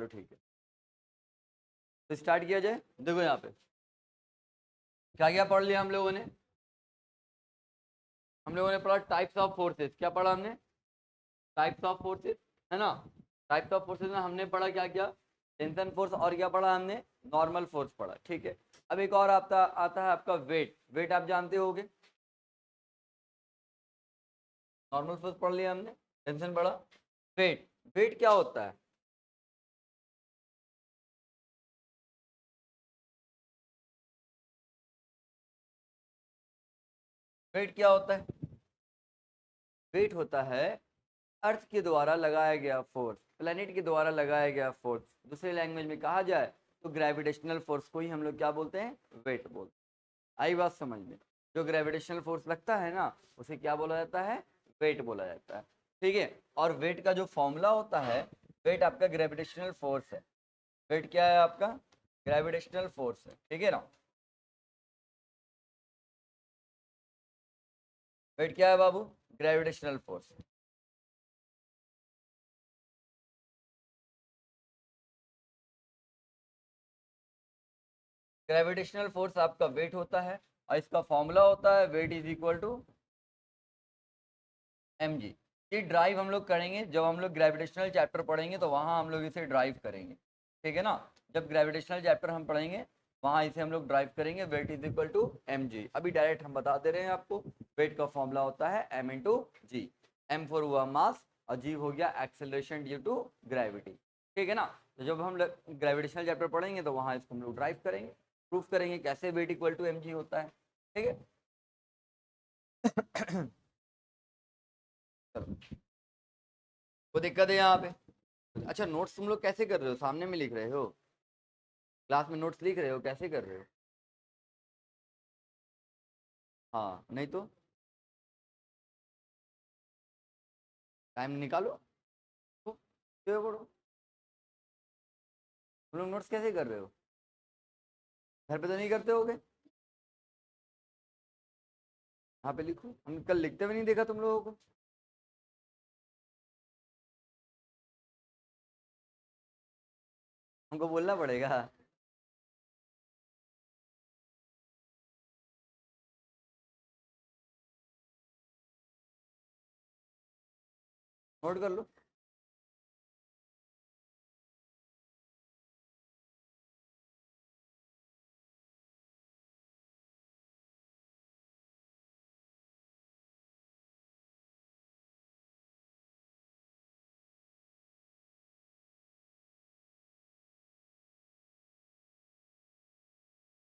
चलो ठीक है, तो स्टार्ट किया जाए। देखो यहाँ पे क्या क्या पढ़ लिया हम लोगों ने। हम लोगों ने पढ़ा टाइप्स ऑफ फोर्सेस। क्या पढ़ा हमने? टाइप्स ऑफ फोर्सेस, है ना। टाइप्स ऑफ फोर्सेस में हमने पढ़ा क्या क्या? टेंशन फोर्स, और क्या पढ़ा हमने? नॉर्मल फोर्स पढ़ा, ठीक है। अब एक और आता आता है आपका वेट। वेट आप जानते होगे। नॉर्मल फोर्स पढ़ लिया हमने, टेंशन पढ़ा। वेट, वेट क्या होता है? वेट क्या होता है? वेट होता है अर्थ के द्वारा लगाया गया फोर्स, प्लेनेट के द्वारा लगाया गया फोर्स। दूसरे लैंग्वेज में कहा जाए तो ग्रेविटेशनल फोर्स को ही हम लोग क्या बोलते हैं? वेट बोलते हैं। आई बात समझ में? जो ग्रेविटेशनल फोर्स लगता है ना, उसे क्या बोला जाता है? वेट बोला जाता है, ठीक है। और वेट का जो फॉर्मूला होता है, वेट आपका ग्रेविटेशनल फोर्स है। वेट क्या है आपका? ग्रेविटेशनल फोर्स है, ठीक है ना। वेट क्या है बाबू? Gravitational force. ग्रेविटेशनल फोर्स आपका वेट होता है, और इसका फॉर्मूला होता है weight is equal to mg। ये ड्राइव हम लोग करेंगे जब हम लोग ग्रेविटेशनल चैप्टर पढ़ेंगे, तो वहां हम लोग इसे ड्राइव करेंगे, ठीक है ना। जब ग्रेविटेशनल चैप्टर हम पढ़ेंगे, वहां इसे हम लोग ड्राइव करेंगे। Weight is equal to mg। अभी डायरेक्ट हम बता दे रहे हैं आपको। वेट का फॉर्मूला होता है m into g. m for हुआ मास, और g हो गया एक्सेलरेशन ड्यू टू ग्रेविटी, ठीक है ना। तो जब हम ग्रेविटेशनल चैप्टर पढ़ेंगे, तो वहां इसको हम लोग ड्राइव करेंगे, प्रूफ करेंगे कैसे वेट इक्वल टू mg होता है, ठीक है। चलो, कोई दिक्कत है यहाँ पे? अच्छा, नोट्स तुम लोग कैसे कर रहे हो? सामने में लिख रहे हो? क्लास में नोट्स लिख रहे हो? कैसे कर रहे हो? हाँ, नहीं तो टाइम निकालो, तो क्यों पढ़ो। तुम लोग नोट्स कैसे कर रहे हो? घर पे तो नहीं करते होगे? यहाँ पे लिखो, हम कल लिखते हुए नहीं देखा तुम लोगों को। हमको बोलना पड़ेगा। नोट कर लो।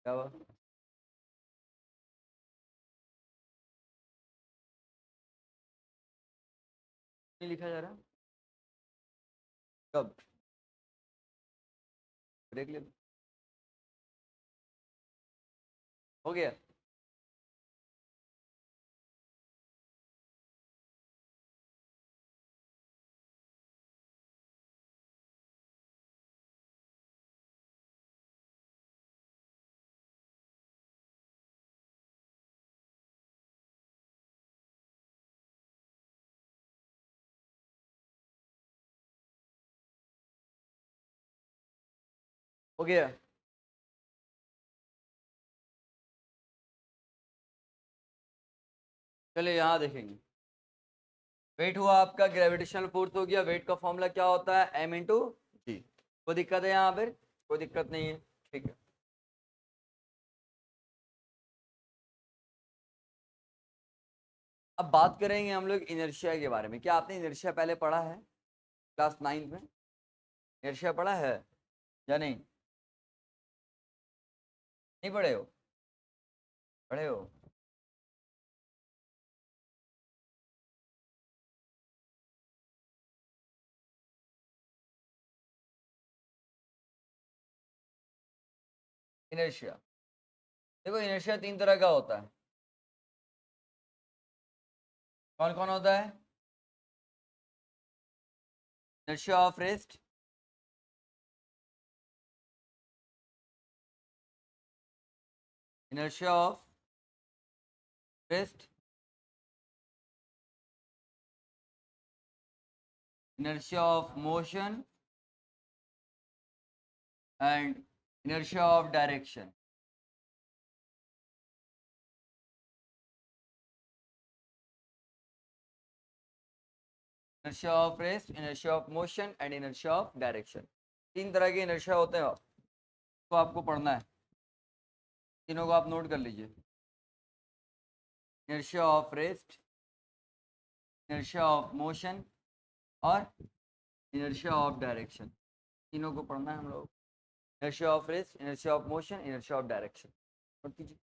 क्या हुआ? नहीं लिखा जा रहा? कब? ब्रेक ले लो। हो गया? हो गया? चलिए यहाँ देखेंगे। वेट हुआ आपका ग्रेविटेशनल फोर्स हो गया। वेट का फॉर्मूला क्या होता है? m इंटू जी। कोई दिक्कत है यहाँ पे? कोई दिक्कत नहीं है, ठीक है। अब बात करेंगे हम लोग इनर्शिया के बारे में। क्या आपने इनर्शिया पहले पढ़ा है क्लास 9 में? इनर्शिया पढ़ा है या नहीं? नहीं पढ़े हो? पढ़े हो? इनर्शिया, देखो इनर्शिया 3 तरह का होता है। कौन कौन होता है? Inertia of rest, inertia of rest, inertia of motion, and inertia of direction. Inertia of rest, inertia of motion and inertia of direction. तीन तरह के inertia होते हैं, तो आपको पढ़ना है, तीनों को आप नोट कर लीजिए. Inertia of rest, inertia of motion और inertia of direction, तीनों को पढ़ना है हम लोग. Inertia of rest, inertia of motion, inertia of direction. Note कीजिए.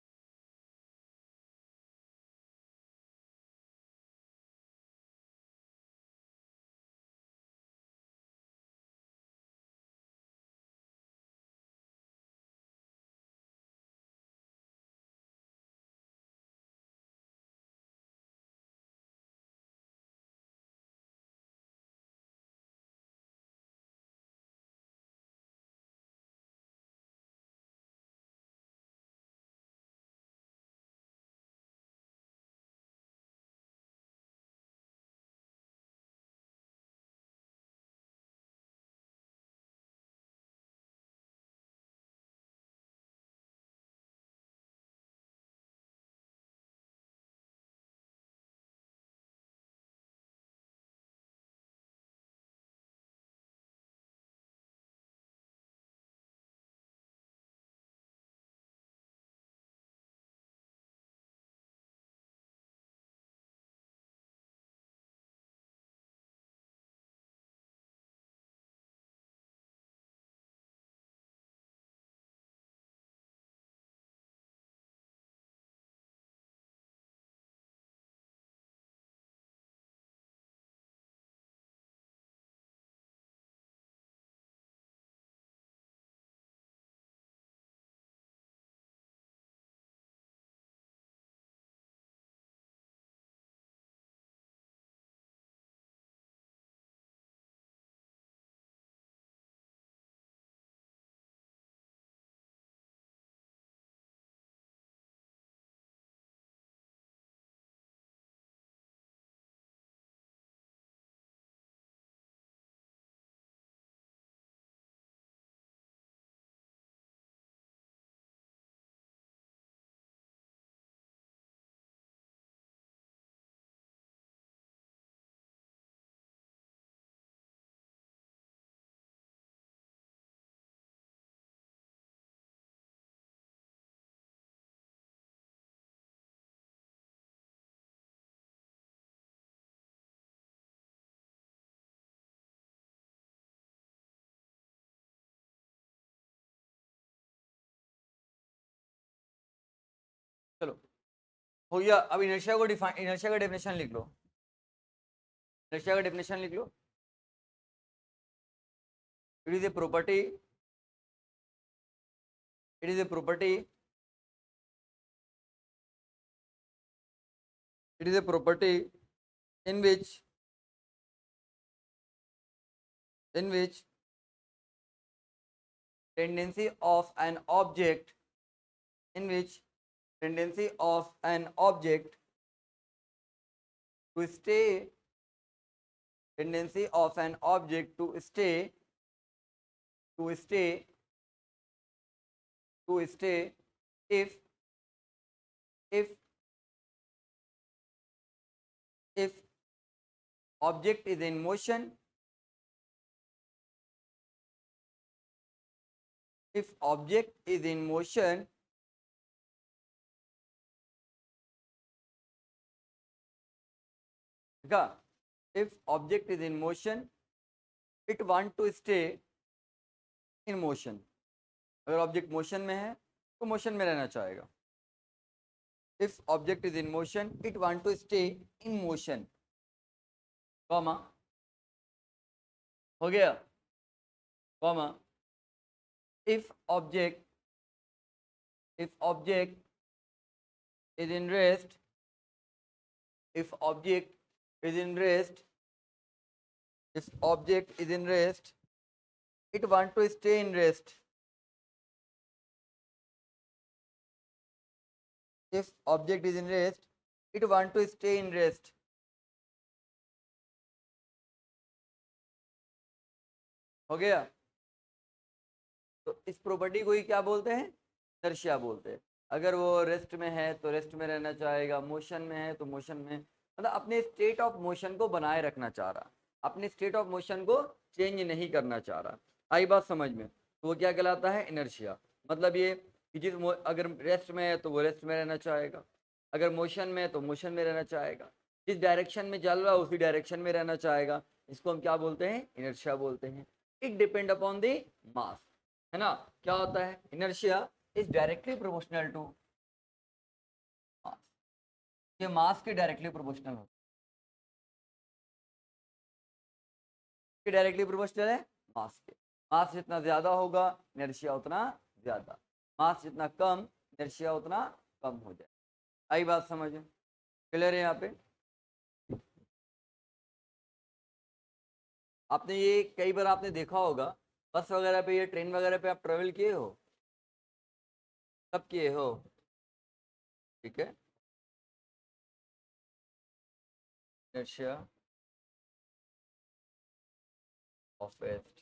चलो हो गया. अब इनर्शिया को डिफाइन, इनर्शिया का डेफिनेशन लिख लो. इनर्शिया का डेफिनेशन लिख लो. It is a property, it is a property, it is a property in which tendency of an object, in which tendency of an object to stay, tendency of an object to stay, to stay, to stay, if if object is in motion, if object is in motion, if object is in motion, it want to stay in motion. अगर object motion में है तो motion में रहना चाहेगा. If object is in motion, it want to stay in motion, comma, हो गया, comma, if object is in rest, if object is in rest, if object is in rest, it want to stay in rest. If object is in rest, it want to stay in rest. हो गया. तो इस property को ही क्या बोलते हैं, inertia बोलते हैं। अगर वो रेस्ट में है तो रेस्ट में रहना चाहेगा, मोशन में है तो मोशन में, मतलब अपने स्टेट ऑफ मोशन को बनाए रखना चाह रहा, अपने स्टेट ऑफ मोशन को चेंज नहीं करना चाह रहा। आई बात समझ में? तो वो क्या कहलाता है, इनर्शिया। मतलब ये कि अगर रेस्ट में है तो वो रेस्ट में रहना चाहेगा, अगर मोशन में है तो मोशन में रहना चाहेगा, जिस डायरेक्शन में चल रहा है उसी डायरेक्शन में रहना चाहेगा। इसको हम क्या बोलते हैं, इनर्शिया बोलते हैं। It depend upon the mass, है ना। क्या होता है, inertia is directly proportional to mass. ये मास के डायरेक्टली प्रोपोर्शनल होता है, डायरेक्टली प्रोपोर्शनल है मास के। मास जितना ज्यादा होगा इनर्शिया उतना ज्यादा, मास जितना कम इनर्शिया उतना कम हो जाए। आई बात समझ में? क्लियर है यहाँ पे? आपने ये कई बार आपने देखा होगा, बस वगैरह पे या ट्रेन वगैरह पे आप ट्रेवल किए हो, कब किए हो? ठीक है, इनर्शिया ऑफ रेस्ट।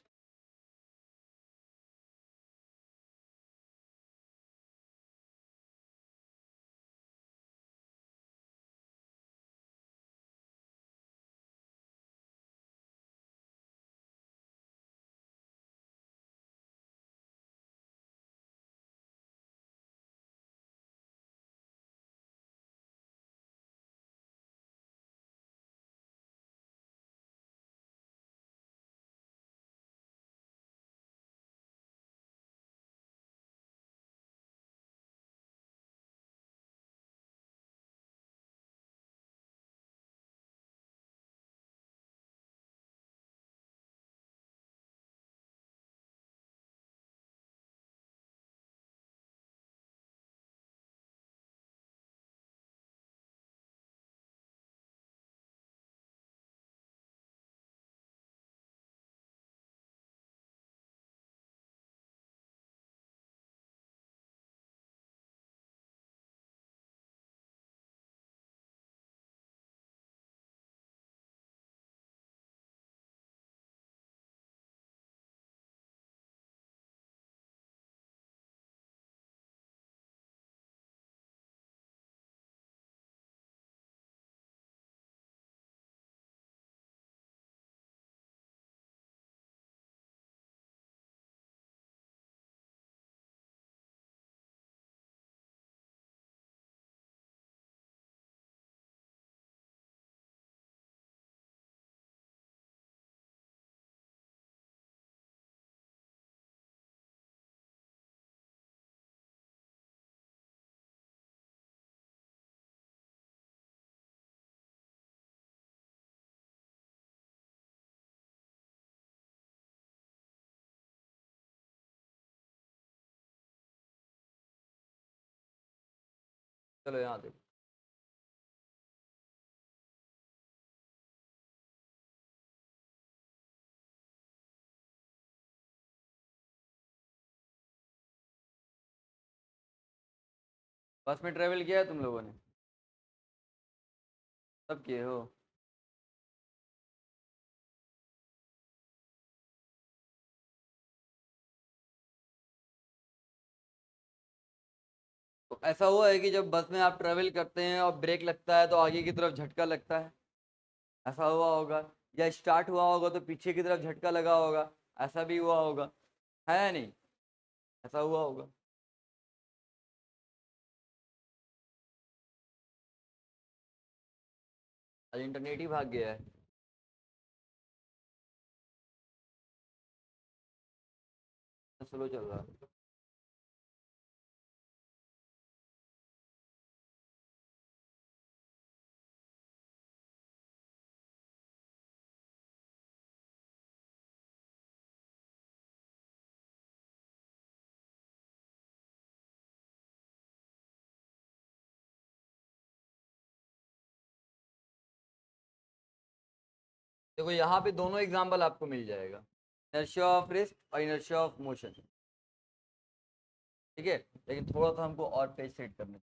चलो यहाँ देखो, 10 में ट्रेवल किया है तुम लोगों ने, सब किए हो? तो ऐसा हुआ है कि जब बस में आप ट्रेवल करते हैं और ब्रेक लगता है तो आगे की तरफ झटका लगता है, ऐसा हुआ होगा? या स्टार्ट हुआ होगा तो पीछे की तरफ झटका लगा होगा, ऐसा भी हुआ होगा, है या नहीं? ऐसा हुआ होगा। आज इंटरनेट ही भाग गया है। स्लो चल रहा है। देखो यहाँ पे दोनों एग्जांपल आपको मिल जाएगा, इनर्शिया ऑफ रेस्ट और इनर्शिया ऑफ मोशन। ठीक है, लेकिन थोड़ा सा हमको और पेज सेट करना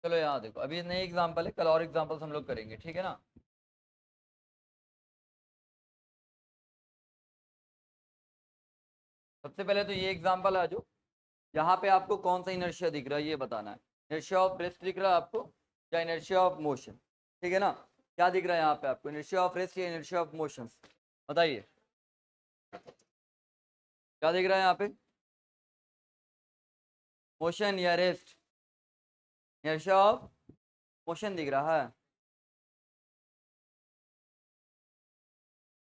चलो यहाँ देखो, अभी नई एग्जांपल है, कल और एग्जांपल्स हम लोग करेंगे, ठीक है ना। सबसे पहले तो ये एग्जांपल आ जो, यहाँ पे आपको कौन सा इनर्शिया दिख रहा है ये बताना है। इनर्शिया ऑफ रेस्ट दिख रहा है आपको या इनर्शिया ऑफ मोशन, ठीक है ना। क्या दिख रहा है यहाँ पे आपको, इनर्शिया ऑफ रेस्ट या इनर्शिया ऑफ मोशन, बताइए क्या दिख रहा है यहाँ पे, मोशन या रेस्ट। इनर्शिया ऑफ मोशन दिख रहा है,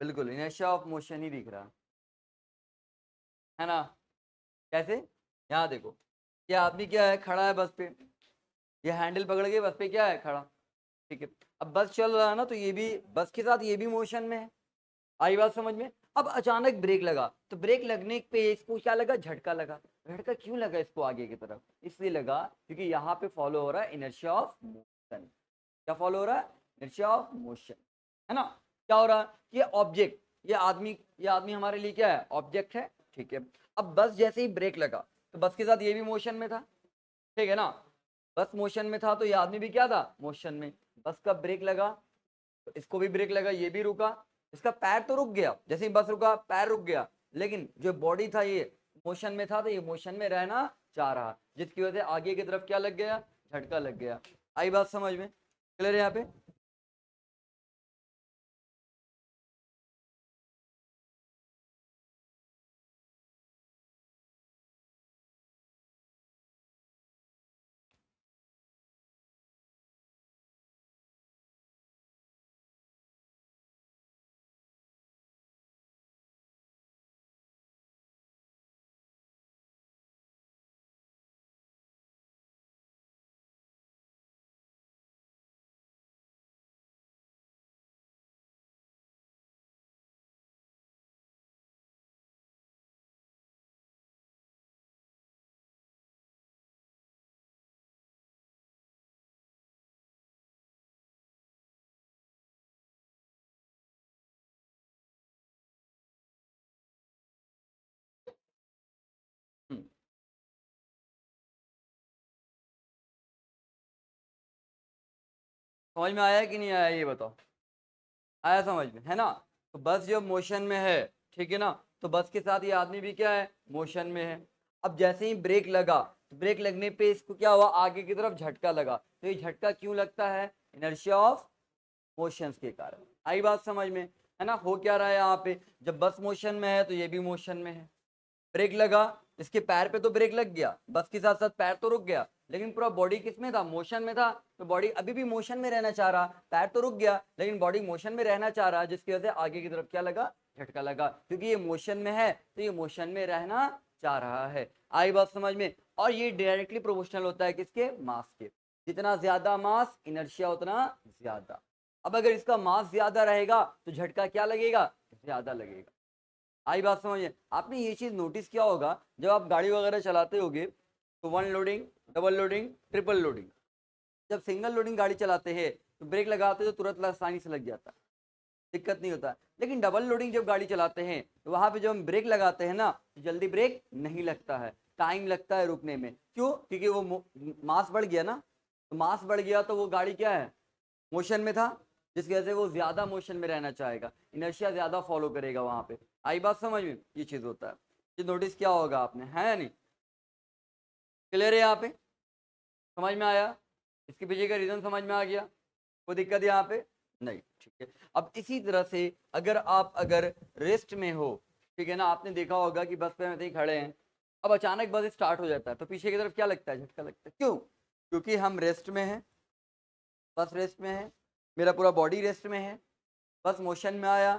बिल्कुल इनर्शिया ऑफ मोशन ही दिख रहा है ना। कैसे, यहाँ देखो, ये आदमी क्या है, खड़ा है बस पे, ये हैंडल पकड़ के बस पे क्या है, खड़ा, ठीक है। अब बस चल रहा है ना, तो ये भी बस के साथ ये भी मोशन में है, आई बात समझ में। अब अचानक ब्रेक लगा, तो ब्रेक लगने पे इसको क्या लगा, झटका लगा। झटका क्यों लगा इसको आगे की तरफ, इसलिए लगा क्योंकि यहाँ पे फॉलो हो रहा है इनर्शिया ऑफ मोशन। क्या फॉलो हो रहा है, इनर्शिया ऑफ मोशन, है ना। क्या हो रहा है, ये ऑब्जेक्ट, ये आदमी हमारे लिए क्या है, ऑब्जेक्ट है, ठीक है। अब बस जैसे ही ब्रेक लगा, तो बस के साथ ये भी मोशन में था, ठीक है ना। बस मोशन में था तो ये आदमी भी क्या था, मोशन में। बस का ब्रेक लगा तो इसको भी ब्रेक लगा, ये भी रुका, इसका पैर तो रुक गया, जैसे ही बस रुका पैर रुक गया, लेकिन जो बॉडी था ये मोशन में था, तो ये मोशन में रहना चाह रहा, जिसकी वजह से आगे की तरफ क्या लग गया, झटका लग गया। आई बात समझ में, क्लियर है यहाँ पे। हम्म, समझ में आया कि नहीं आया ये बताओ, आया समझ में, है ना। तो बस जब मोशन में है, ठीक है ना, तो बस के साथ ये आदमी भी क्या है, मोशन में है। अब जैसे ही ब्रेक लगा, तो ब्रेक लगने पे इसको क्या हुआ, आगे की तरफ झटका लगा, तो ये झटका क्यों लगता है, इनर्शिया ऑफ मोशंस के कारण। आई बात समझ में, है ना। हो क्या रहा है यहाँ पे, जब बस मोशन में है तो ये भी मोशन में है, ब्रेक लगा, इसके पैर पे तो ब्रेक लग गया, बस के साथ साथ पैर तो रुक गया, लेकिन पूरा बॉडी किस में था, मोशन में था। तो बॉडी अभी भी मोशन में रहना चाह रहा, पैर तो रुक गया लेकिन बॉडी मोशन में रहना चाह रहा, जिसकी वजह से आगे की तरफ क्या लगा, झटका लगा, क्योंकि ये मोशन में है तो ये मोशन में रहना चाह रहा है। आई बात समझ में। और ये डायरेक्टली प्रोपोर्शनल होता है किसके, मास के। जितना ज्यादा मास, इनर्शिया उतना ज्यादा। अब अगर इसका मास ज्यादा रहेगा तो झटका क्या लगेगा, ज्यादा लगेगा। आई बात समझिए। आपने ये चीज नोटिस किया होगा, जब आप गाड़ी वगैरह चलाते होगे, तो one loading, double loading, triple loading, जब सिंगल लोडिंग गाड़ी चलाते हैं तो ब्रेक लगाते हैं तो तुरंत आसानी से लग जाता है, दिक्कत नहीं होता। लेकिन डबल लोडिंग जब गाड़ी चलाते हैं तो वहां पे जब हम ब्रेक लगाते हैं ना, तो जल्दी ब्रेक नहीं लगता है, टाइम लगता है रुकने में। क्यों, क्योंकि वो मास बढ़ गया ना, तो मास बढ़ गया तो वो गाड़ी क्या है, मोशन में था, जिसकी वजह से वो ज्यादा मोशन में रहना चाहेगा, इनर्शिया ज्यादा फॉलो करेगा वहां पे। आई बात समझ में, ये चीज होता है। ये नोटिस किया होगा आपने, है या नहीं, क्लियर है यहाँ पे, समझ में आया, इसके पीछे का रीजन समझ में आ गया, कोई दिक्कत यहाँ पे नहीं, ठीक है। अब इसी तरह से अगर रेस्ट में हो, ठीक है ना, आपने देखा होगा कि बस पे ऐसे ही खड़े हैं, अब अचानक बस स्टार्ट हो जाता है, तो पीछे की तरफ क्या लगता है, झटका लगता है। क्यों, क्योंकि हम रेस्ट में हैं, बस रेस्ट में है, मेरा पूरा बॉडी रेस्ट में है, बस मोशन में आया,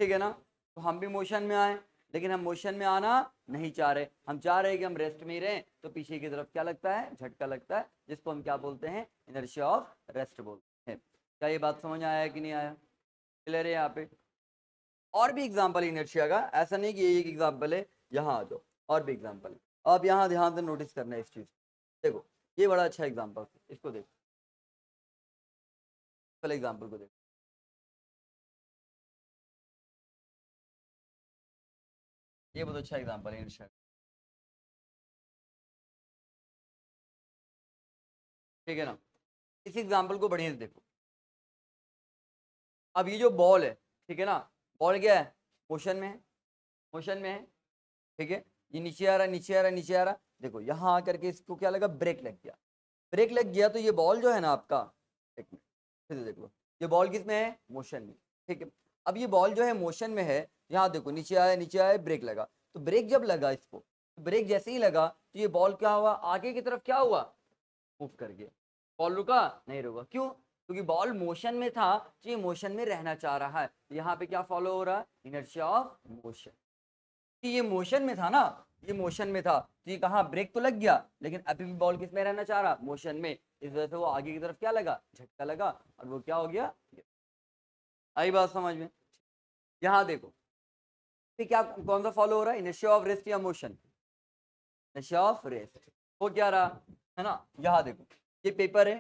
ठीक है ना, तो हम भी मोशन में आए, लेकिन हम मोशन में आना नहीं चाह रहे, हम चाह रहे हैं कि हम रेस्ट में ही रहें, तो पीछे की तरफ क्या लगता है, झटका लगता है, जिसको हम क्या बोलते हैं, इनर्शिया ऑफ रेस्ट बोलते हैं। क्या ये बात समझ आया है कि नहीं आया, क्लियर है यहाँ पे। और भी एग्जाम्पल इनर्शिया का, ऐसा नहीं कि ये एक एग्जाम्पल है, यहाँ आ जाओ, और भी एग्जाम्पल है। आप यहाँ ध्यान से नोटिस करना है इस चीज, देखो ये बड़ा अच्छा एग्जाम्पल, इसको देखो, पहले एग्जाम्पल को देखो, ये बहुत अच्छा एग्जाम्पल है इनर्शिया। ठीक है ना। इस एग्जाम्पल को बढ़िया से देखो। अब ये जो बॉल है, ठीक है ना, बॉल क्या है, मोशन में है, मोशन में है, ठीक है। ये नीचे आ रहा है, नीचे आ रहा है, नीचे आ रहा है। देखो यहाँ आकर के इसको क्या लगा, ब्रेक लग गया, ब्रेक लग गया। तो ये बॉल जो है ना आपका, एक मिनट फिर से देख लो, ये बॉल किस में है, मोशन में, ठीक है। अब ये बॉल जो है मोशन में है, यहाँ देखो नीचे आया, नीचे आया, ब्रेक लगा। तो ब्रेक जब लगा इसको, तो ब्रेक जैसे ही लगा तो ये बॉल क्या हुआ, आगे की तरफ क्या हुआ, मूव कर गया। बॉल रुका नहीं, रुका, क्यों, क्योंकि बॉल मोशन में था, तो ये मोशन में रहना चाह रहा है। तो यहाँ पे क्या फॉलो हो रहा है, इनर्शिया ऑफ मोशन। कि ये मोशन में था ना, ये मोशन में था, तो ये कहाँ, ब्रेक तो लग गया, लेकिन अभी भी बॉल किस में रहना चाह रहा, मोशन में। इस वजह से वो आगे की तरफ क्या लगा, झटका लगा, और वो क्या हो गया। आई बात समझ में। यहाँ देखो फिर क्या, कौन सा फॉलो हो रहा है, इनर्शिया ऑफ रेस्ट या मोशन, इनर्शिया ऑफ रेस्ट। वो क्या रहा है ना, यहाँ देखो ये पेपर है,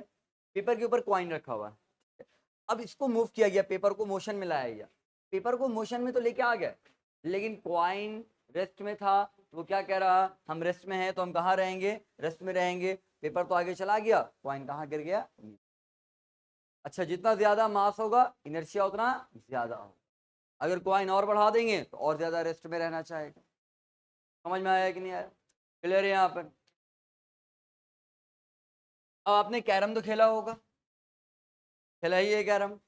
पेपर के ऊपर कॉइन रखा हुआ है। अब इसको मूव किया गया, पेपर को मोशन में लाया गया, पेपर को मोशन में तो लेके आ गया, लेकिन कॉइन रेस्ट में था। तो वो क्या कह रहा, हम रेस्ट में हैं तो हम कहाँ रहेंगे, रेस्ट में रहेंगे। पेपर तो आगे चला गया, कॉइन कहाँ गिर गया। अच्छा, जितना ज्यादा मास होगा इनर्शिया उतना ज्यादा होगा। अगर कॉइन और बढ़ा देंगे तो और ज्यादा रेस्ट में रहना चाहेगा। समझ में आया कि नहीं आया, क्लियर है यहाँ पर। अब आपने कैरम तो खेला होगा, खेला ही है कैरम।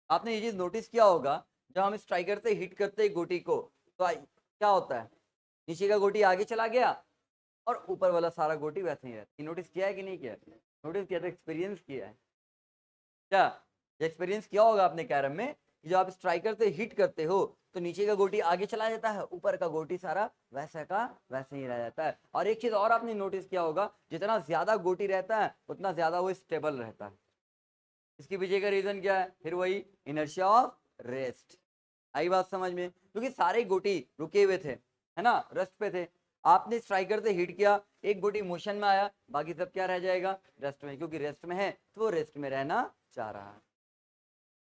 आपने ये चीज नोटिस किया होगा, जब हम स्ट्राइकर से हिट करते हैं गोटी को, तो क्या होता है, नीचे का गोटी आगे चला गया और ऊपर वाला सारा गोटी वैसे ही रहता है। नोटिस किया है कि नहीं किया, नोटिस किया तो एक्सपीरियंस किया है क्या, एक्सपीरियंस किया होगा आपने कैरम में कि जब आप स्ट्राइकर से हिट करते हो तो नीचे का गोटी आगे चला जाता है, ऊपर का गोटी सारा वैसा का वैसे ही रह जाता है। और एक चीज और आपने नोटिस किया होगा, जितना ज्यादा गोटी रहता है उतना ज्यादा वो स्टेबल रहता है। इसके पीछे का रीजन क्या है, फिर वही इनर्शिया ऑफ रेस्ट। आई बात समझ में, क्योंकि सारे गोटी रुके हुए थे, है ना, रेस्ट पे थे। आपने स्ट्राइकर से हिट किया, एक गोटी मोशन में आया, बाकी सब क्या रह जाएगा, रेस्ट में, क्योंकि रेस्ट में है तो वो रेस्ट में रहना चाह रहा है।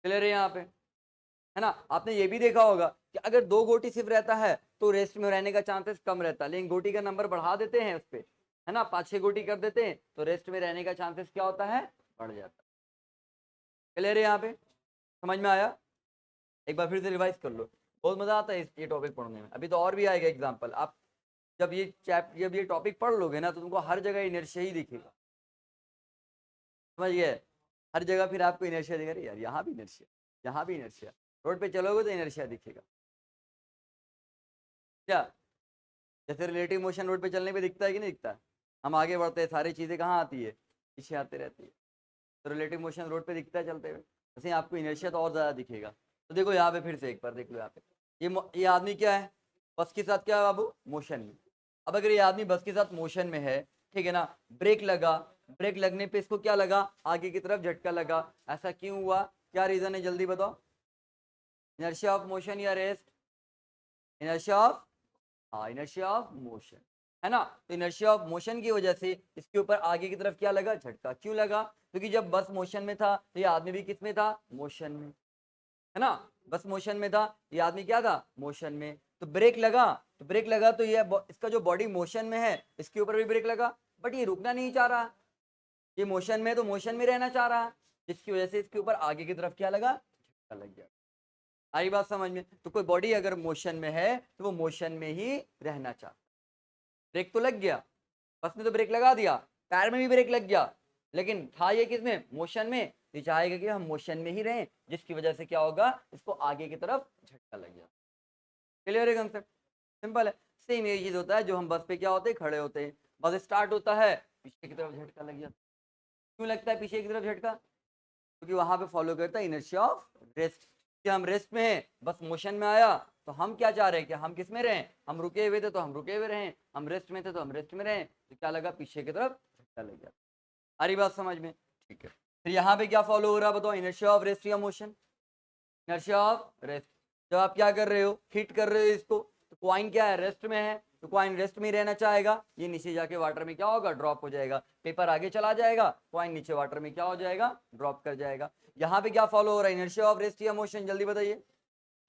क्लियर है यहाँ पे, है ना। आपने ये भी देखा होगा कि अगर दो गोटी सिर्फ रहता है तो रेस्ट में रहने का चांसेस कम रहता है, लेकिन गोटी का नंबर बढ़ा देते हैं उस पर, है ना, 5-6 गोटी कर देते हैं तो रेस्ट में रहने का चांसेस क्या होता है, बढ़ जाता है। क्लियर है यहाँ पे, समझ में आया। एक बार फिर से रिवाइज कर लो, बहुत मजा आता है ये टॉपिक पढ़ने में। अभी तो और भी आएगा एग्जाम्पल, आप जब ये टॉपिक पढ़ लोगे ना तो तुमको हर जगह इनर्शिया ही दिखेगा, समझ गए। हर जगह फिर आपको इनर्शिया दिखेगा, यार यहाँ भी इनर्शिया, यहाँ भी इनर्शिया, रोड पे चलोगे तो इनर्शिया दिखेगा क्या। जैसे रिलेटिव मोशन रोड पे चलने पे दिखता है कि नहीं दिखता, हम आगे बढ़ते हैं, सारी चीजें कहाँ आती है, पीछे आती रहती है। तो रिलेटिव मोशन रोड पे दिखता है चलते हुए, वैसे आपको इनर्शिया तो और ज्यादा दिखेगा। तो देखो यहाँ पे फिर से एक बार देख लो, यहाँ पे ये आदमी क्या है, बस के साथ क्या है बाबू, मोशन में। अब अगर ये आदमी बस के साथ मोशन में है, ठीक है ना, ब्रेक लगा, ब्रेक लगने पे इसको क्या लगा, आगे की तरफ झटका लगा। ऐसा क्यों हुआ, क्या रीजन है, जल्दी बताओ। इनर्शिया ऑफ मोशन या रेस्ट, इनर्शिया ऑफ, हाँ इनर्शिया ऑफ मोशन, है ना। तो इनर्शिया ऑफ मोशन की वजह से इसके ऊपर आगे की तरफ क्या लगा, झटका। क्यों लगा, क्योंकि जब बस मोशन में था तो ये आदमी भी किस में था, मोशन में, है ना। बस मोशन में था, ये आदमी क्या था, मोशन में। तो ब्रेक लगा, तो ब्रेक लगा तो ये इसका जो बॉडी मोशन में है इसके ऊपर भी ब्रेक लगा, बट ये रुकना नहीं चाह रहा, ये मोशन में तो मोशन में रहना चाह रहा है, जिसकी वजह से इसके ऊपर आगे की तरफ क्या लगा, झटका लग गया। आई बात समझ में। तो कोई बॉडी अगर मोशन में है तो वो मोशन में ही रहना चाहता। ब्रेक तो लग गया, बस में तो ब्रेक लगा दिया, टायर में भी ब्रेक लग गया, लेकिन था ये किसमें, मोशन में। ये चाहेगा कि हम मोशन में ही रहें, जिसकी वजह से क्या होगा, इसको आगे की तरफ झटका लग गया। क्लियर है कंसेप्ट, सिंपल है। सेम यही चीज होता है, जो हम बस पे क्या होते हैं, खड़े होते हैं, बस स्टार्ट होता है, पीछे की तरफ झटका लग जाता। क्यों लगता है पीछे की तरफ झटका, क्योंकि वहां पे फॉलो करता है इनर्शिया ऑफ रेस्ट, कि हम रेस्ट में हैं, बस मोशन में आया तो हम क्या चाह रहे हैं कि हम किस में रहें, हम रुके हुए थे तो हम रुके हुए रहें, हम रेस्ट में थे तो हम रेस्ट में रहें। तो क्या लगा, पीछे की तरफ झटका लग गया। सारी बात समझ में, ठीक है। फिर यहाँ पे क्या फॉलो हो रहा है बताओ, इनर्शिया ऑफ रेस्ट या मोशन, इनर्शिया ऑफ रेस्ट। जब आप क्या कर रहे हो, हिट कर रहे हो इसको, तो कॉइन क्या है, रेस्ट में है, तो कॉइन रेस्ट में ही रहना चाहेगा। ये नीचे जाके वाटर में क्या होगा, ड्रॉप हो जाएगा, पेपर आगे चला जाएगा, कॉइन नीचे वाटर में क्या हो जाएगा, ड्रॉप कर जाएगा। यहाँ पे क्या फॉलो हो रहा है, इनर्शिया ऑफ रेस्ट या मोशन, जल्दी बताइए।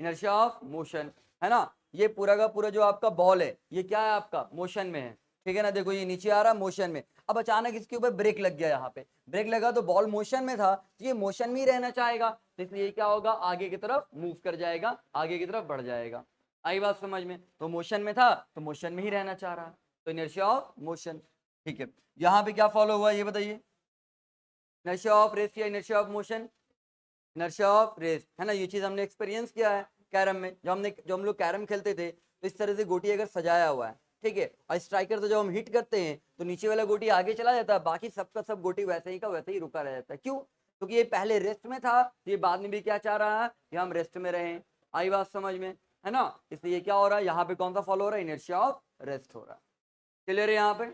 इनर्शिया ऑफ मोशन, है ना। ये पूरा का पूरा जो आपका बॉल है ये क्या है, आपका मोशन में है, ठीक है ना। देखो ये नीचे आ रहा है मोशन में, अब अचानक इसके ऊपर ब्रेक लग गया, यहाँ पे ब्रेक लगा तो बॉल मोशन में था, तो ये मोशन में ही रहना चाहेगा, तो इसलिए क्या होगा, आगे की तरफ मूव कर जाएगा, आगे की तरफ बढ़ जाएगा। आई बात समझ में? तो मोशन में था तो मोशन में ही रहना चाह रहा है, तो इनर्शिया ऑफ मोशन। ठीक है, यहाँ पे क्या फॉलो हुआ ये बताइए, इनर्शिया ऑफ रेस्ट या inertia of motion? Inertia of rest, है ना। ये चीज हमने एक्सपीरियंस किया है कैरम में, जो हम लोग कैरम खेलते थे, तो इस तरह से गोटी अगर सजाया हुआ है, ठीक है, और स्ट्राइकर तो जब हम हिट करते हैं तो नीचे वाला गोटी आगे चला जाता है, बाकी सबका सब गोटी वैसे ही का वैसे ही रुका रह जाता है। क्यों? क्योंकि ये पहले रेस्ट में था, ये बाद में भी क्या चाह रहा है कि हम रेस्ट में रहें। आई बात समझ में, है ना। इसलिए क्या हो रहा है, यहाँ पे कौन सा फॉलो हो रहा है, इनर्शिया ऑफ रेस्ट हो रहा है। क्लियर है यहाँ पे,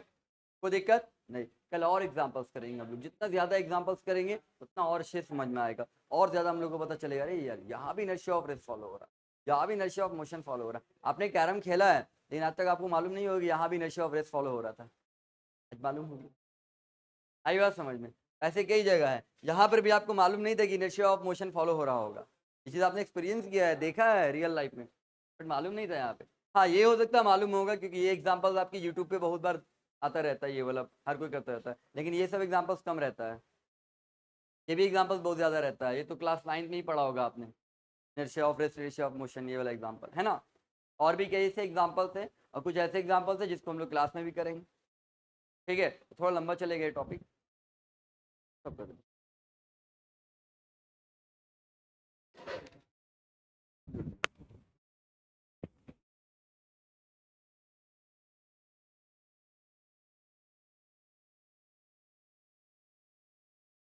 कोई दिक्कत नहीं। कल और एग्जांपल्स करेंगे हम लोग, जितना ज्यादा एग्जांपल्स करेंगे उतना और अच्छे समझ में आएगा, और ज्यादा हम लोग को पता चलेगा, अरे यार यहाँ भी इनर्शिया ऑफ रेस्ट फॉलो हो रहा है, यहाँ भी इनर्शिया ऑफ मोशन फॉलो हो रहा है। आपने कैरम खेला है लेकिन आज तक आपको मालूम नहीं होगा यहाँ भी इनर्शिया ऑफ रेस्ट फॉलो हो रहा था, आज मालूम हो गया। आई बात समझ में? ऐसे कई जगह है यहाँ पर भी आपको मालूम नहीं था कि इनर्शिया ऑफ मोशन फॉलो हो रहा होगा, ये चीज आपने एक्सपीरियंस किया है, देखा है रियल लाइफ में, बट मालूम नहीं था यहाँ पे। हाँ ये हो सकता है मालूम होगा, क्योंकि ये एग्जाम्पल आपकी यूट्यूब पे बहुत बार आता रहता है, ये वाला हर कोई करता रहता है, लेकिन ये सब एग्जाम्पल्स कम रहता है, ये भी एग्जाम्पल्स बहुत ज्यादा रहता है, ये तो क्लास 9 में ही पढ़ा होगा आपने, inertia of rest, inertia of motion, ये वाला एग्जाम्पल है ना। और भी कई ऐसे एग्जाम्पल्स हैं, और कुछ ऐसे एग्जाम्पल्स हैं जिसको हम लोग क्लास में भी करेंगे। ठीक है, थोड़ा लंबा चलेगा ये टॉपिक, सब कर